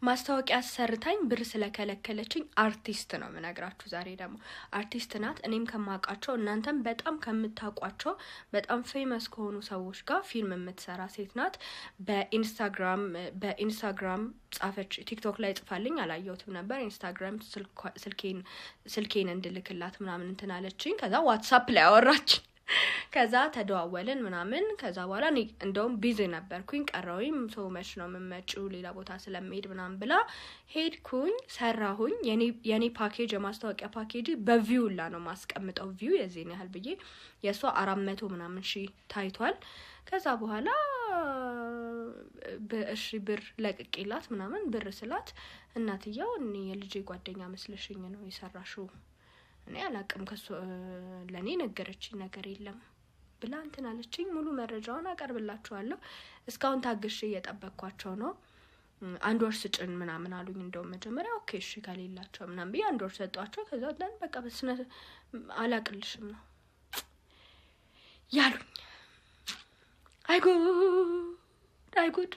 ማስታወቂያ ሰርታኝ ብር ስለከለከለችኝ አርቲስት ነው ምነግራችሁ ዛሬ ደግሞ አርቲስት ናት እኔም ከማውቃቸው እናንተም በጣም ከምታውቋቸው በጣም ፌመስ ከሆኑ ሰዎች ጋር ፊልም የምትሰራ ሴት ናት በኢንስታግራም ጻፈች ቲክቶክ ላይ ጽፋልኝ አላየሁትም ነበር ኢንስታግራም ስልኬን እንድልክላት ምናምን እንትን አለችኝ ከዛ ዋትስአፕ ላይ አወራች ከዛ ተደዋወልን ምናምን ከዛ በኋላ እኔ እንደውም ቢዚ ነበርኩኝ ቀረውኝ ሰው መች ነው የምመጪው ሌላ ቦታ ስለምሄድ ምናምን ብላ ሄድኩኝ ሰራሁኝ የኔ ፓኬጅ የማስታወቂያ ፓኬጅ በቪውላ ነው ማስቀምጠው ቪው የዚህን ያህል ብዬ የሷ 400 ምናምን ሺ ታይቷል ከዛ በኋላ በእሺ ብር ለቅቄላት ምናምን ብር ስላት እናትየው እኔ የልጄ ጓደኛ መስለሽኝ ነው የሰራሽው እኔ አላቅም ከሱ ለኔ ነገረችኝ ነገር የለም ብላ እንትን አለችኝ ሙሉ መረጃውን አቀርብላችኋለሁ እስካሁን ታግሼ እየጠበቅኳቸው ነው አንድ ወር ስጭን ምናምን አሉኝ እንደው መጀመሪያ ኦኬ እሺ ካሌላቸው ምናምን ቢያ አንድ ወር ሰጧቸው ከዛ ደን በቃ በስነ አላቅልሽም ነው ያሉኝ አይጉድ